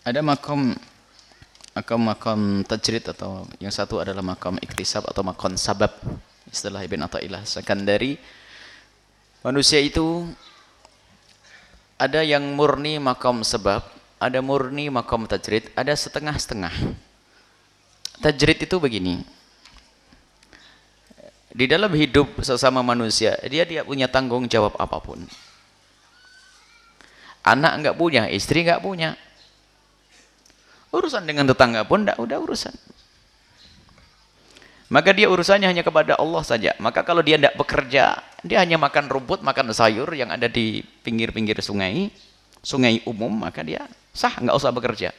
Ada makom tajrid, atau yang satu adalah makom iktisab atau makom sabab, istilah Ibn Athaillah Sakandari. Manusia itu ada yang murni makom sebab, ada murni makom tajrid, ada setengah-setengah. Tajrid itu begini, di dalam hidup sesama manusia dia punya tanggung jawab apapun. Anak enggak punya, istri enggak punya, urusan dengan tetangga pun enggak, udah urusan. Maka dia urusannya hanya kepada Allah saja. Maka kalau dia tidak bekerja, dia hanya makan rumput, makan sayur yang ada di pinggir-pinggir sungai, sungai umum, maka dia sah, nggak usah bekerja.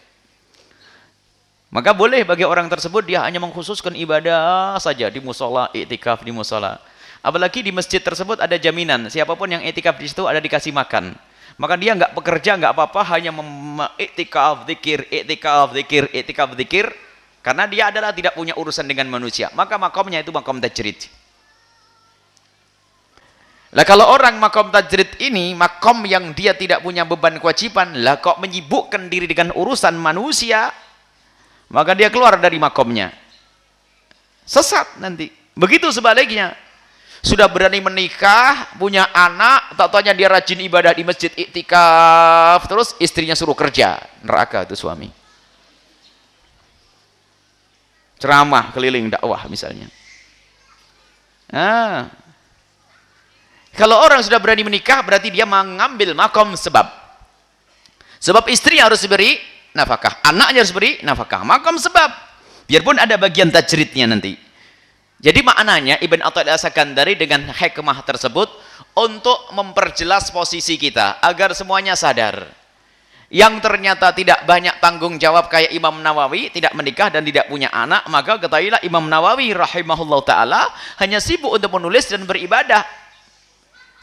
Maka boleh bagi orang tersebut dia hanya mengkhususkan ibadah saja di musola, iktikaf di musola. Apalagi di masjid tersebut ada jaminan, siapapun yang iktikaf di situ ada dikasih makan. Maka dia nggak bekerja, nggak apa-apa, hanya iktikaf, zikir, iktikaf, zikir, iktikaf, zikir. Karena dia adalah tidak punya urusan dengan manusia. Maka makomnya itu makom tajrid. Lah kalau orang makom tajrid ini, makom yang dia tidak punya beban kewajiban, lah kok menyibukkan diri dengan urusan manusia, maka dia keluar dari makomnya. Sesat nanti. Begitu sebaliknya. Sudah berani menikah, punya anak, tak taunya dia rajin ibadah di masjid, iktikaf, terus istrinya suruh kerja. Neraka itu suami. Ceramah keliling dakwah misalnya. Kalau orang sudah berani menikah, berarti dia mengambil makom sebab. Sebab istri harus diberi nafkah, anaknya harus beri nafkah, makom sebab. Biarpun ada bagian tajridnya nanti. Jadi maknanya Ibn Athaillah Sakandari dengan hikmah tersebut untuk memperjelas posisi kita agar semuanya sadar. Yang ternyata tidak banyak tanggung jawab kayak Imam Nawawi, tidak menikah dan tidak punya anak, maka ketahuilah Imam Nawawi rahimahullah ta'ala hanya sibuk untuk menulis dan beribadah.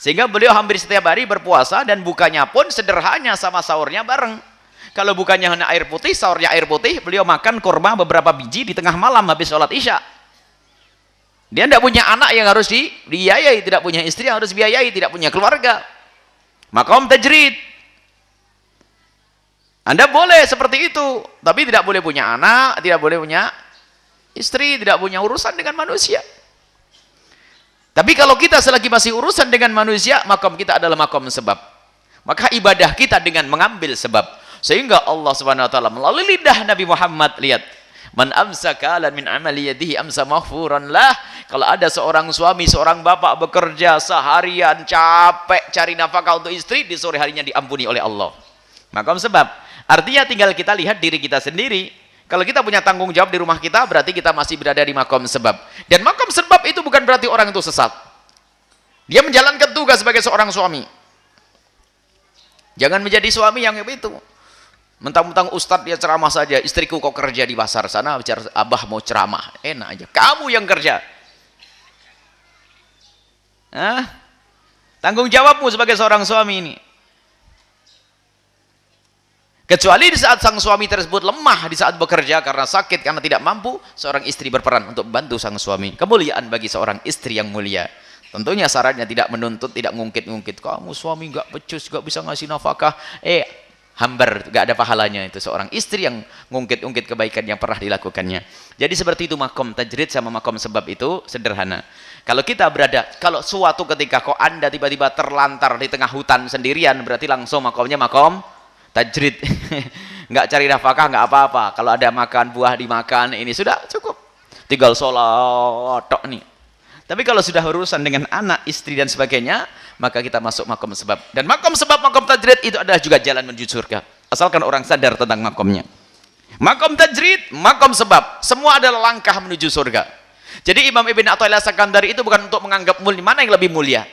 Sehingga beliau hampir setiap hari berpuasa dan bukanya pun sederhana sama sahurnya bareng. Kalau bukanya hanya air putih, sahurnya air putih, beliau makan kurma beberapa biji di tengah malam habis sholat isya. Dia tidak punya anak yang harus dibiayai, tidak punya istri yang harus dibiayai, tidak punya keluarga. Makom tajrid. Anda boleh seperti itu, tapi tidak boleh punya anak, tidak boleh punya istri, tidak punya urusan dengan manusia. Tapi kalau kita selagi masih urusan dengan manusia, makom kita adalah makom sebab. Maka ibadah kita dengan mengambil sebab. Sehingga Allah Subhanahu wa taala melalui lidah Nabi Muhammad, lihat, man amsaka lan min amali yadihi amsa maghfuran lah. Kalau ada seorang suami, seorang bapak bekerja seharian capek cari nafkah untuk istri, di sore harinya diampuni oleh Allah. Makom sebab. Artinya tinggal kita lihat diri kita sendiri. Kalau kita punya tanggung jawab di rumah kita, berarti kita masih berada di makom sebab. Dan makom sebab itu bukan berarti orang itu sesat. Dia menjalankan tugas sebagai seorang suami. Jangan menjadi suami yang itu. Mentang-mentang ustadz dia ceramah saja, istriku kok kerja di pasar sana, bicara abah mau ceramah, enak aja. Kamu yang kerja. Tanggung jawabmu sebagai seorang suami ini. Kecuali di saat sang suami tersebut lemah di saat bekerja karena sakit, karena tidak mampu, seorang istri berperan untuk membantu sang suami. Kemuliaan bagi seorang istri yang mulia. Tentunya syaratnya tidak menuntut, tidak ngungkit-ngungkit. Kamu suami nggak becus, nggak bisa ngasih nafkah. Hambar, nggak ada pahalanya itu seorang istri yang ngungkit-ungkit kebaikan yang pernah dilakukannya. Jadi seperti itu makom tajrid sama makom sebab itu sederhana. Kalau kita berada, kalau suatu ketika kok Anda tiba-tiba terlantar di tengah hutan sendirian, berarti langsung makomnya makom tajrid. Nggak cari nafkah, nggak apa-apa. Kalau ada makan buah dimakan, ini sudah cukup. Tinggal sholat tok nih. Tapi kalau sudah urusan dengan anak, istri dan sebagainya, maka kita masuk makom sebab. Dan makom sebab, makom tajrid itu adalah juga jalan menuju surga. Asalkan orang sadar tentang makomnya. Makom tajrid, makom sebab, semua adalah langkah menuju surga. Jadi Imam Ibn Athaillah Sakandari itu bukan untuk menganggap mana yang lebih mulia.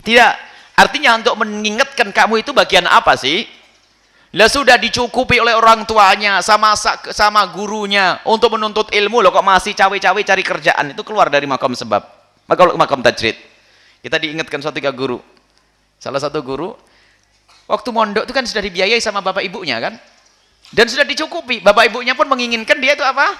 Tidak. Artinya untuk mengingatkan kamu itu bagian apa sih? Lah sudah dicukupi oleh orang tuanya sama gurunya untuk menuntut ilmu, loh kok masih cawe-cawe cari kerjaan, itu keluar dari makom sebab. Maka makom tajrid. Kita diingatkan suatu guru. Salah satu guru waktu mondok itu kan sudah dibiayai sama bapak ibunya kan? Dan sudah dicukupi. Bapak ibunya pun menginginkan dia itu apa?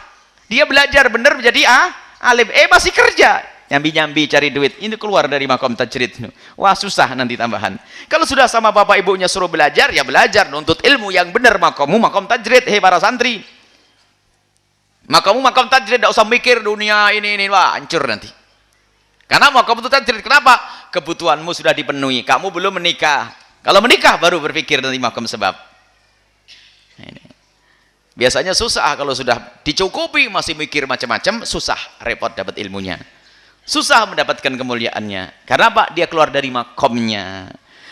Dia belajar benar menjadi alim. Masih kerja. nyambi-nyambi cari duit, ini keluar dari makom tajrid. Wah, susah nanti tambahan. Kalau sudah sama bapak ibunya suruh belajar, ya belajar, nuntut ilmu yang benar. Makommu makom tajrid, hei para santri. Makommu makom tajrid, tidak usah mikir dunia ini, wah hancur nanti. Karena makom itu tajrid, kenapa? Kebutuhanmu sudah dipenuhi, kamu belum menikah. Kalau menikah baru berpikir nanti makom sebab. Ini. Biasanya susah kalau sudah dicukupi masih mikir macam-macam, susah, repot dapat ilmunya. Susah mendapatkan kemuliaannya. Karena apa? Dia keluar dari makomnya.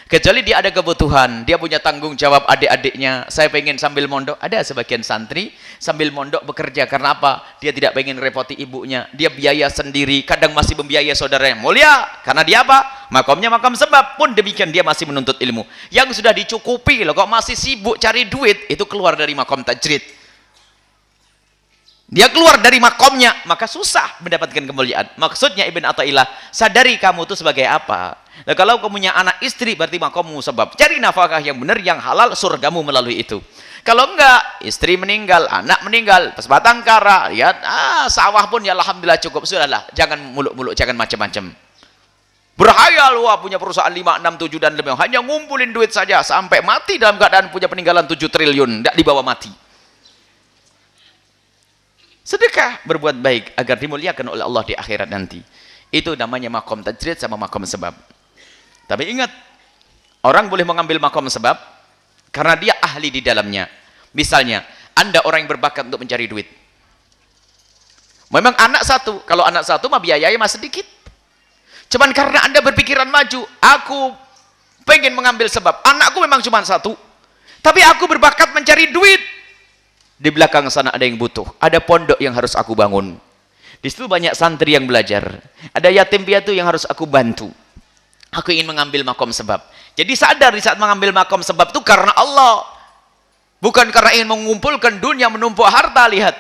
Kecuali dia ada kebutuhan, dia punya tanggung jawab adik-adiknya. Saya pengen sambil mondok, ada sebagian santri sambil mondok bekerja. Karena apa? Dia tidak pengen repoti ibunya. Dia biaya sendiri, kadang masih membiayai saudaranya. Mulia, karena dia apa? Makomnya makam sebab. Pun demikian dia masih menuntut ilmu. Yang sudah dicukupi loh, kok masih sibuk cari duit, itu keluar dari makom tajrid. Dia keluar dari makomnya, maka susah mendapatkan kemuliaan. Maksudnya Ibn Athaillah, sadari kamu itu sebagai apa. Nah, kalau kamu punya anak istri, berarti makommu sebab. Cari nafkah yang benar, yang halal, surgamu melalui itu. Kalau enggak, istri meninggal, anak meninggal, pas batang kara, ya, sawah pun ya alhamdulillah cukup. Sudahlah, jangan muluk-muluk, jangan macam-macam. Berhayal, wah punya perusahaan 5, 6, 7 dan lebih. Hanya ngumpulin duit saja, sampai mati dalam keadaan punya peninggalan 7 triliun. Tidak dibawa mati. Sedekah, berbuat baik agar dimuliakan oleh Allah di akhirat nanti. Itu namanya makom tajrid sama makom sebab. Tapi ingat, orang boleh mengambil makom sebab karena dia ahli di dalamnya. Misalnya, Anda orang yang berbakat untuk mencari duit. Memang anak satu, kalau anak satu mah biayanya mah sedikit. Cuman karena Anda berpikiran maju, aku pengen mengambil sebab. Anakku memang cuma satu, tapi aku berbakat mencari duit. Di belakang sana ada yang butuh, ada pondok yang harus aku bangun. Di situ banyak santri yang belajar, ada yatim piatu yang harus aku bantu. Aku ingin mengambil makom sebab. Jadi sadar di saat mengambil makom sebab itu karena Allah, bukan karena ingin mengumpulkan dunia, menumpuk harta. Lihat,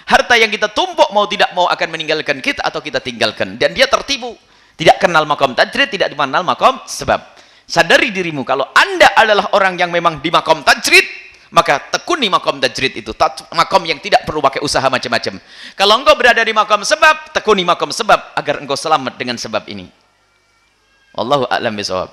harta yang kita tumpuk mau tidak mau akan meninggalkan kita atau kita tinggalkan. Dan dia tertipu, tidak kenal makom tajrid, tidak dikenal makom sebab. Sadari dirimu, kalau Anda adalah orang yang memang di makom tajrid, maka tekuni makom tajrid itu, makom yang tidak perlu pakai usaha macam-macam. Kalau engkau berada di makom sebab, tekuni makom sebab agar engkau selamat dengan sebab ini. Wallahu a'lam bishawab.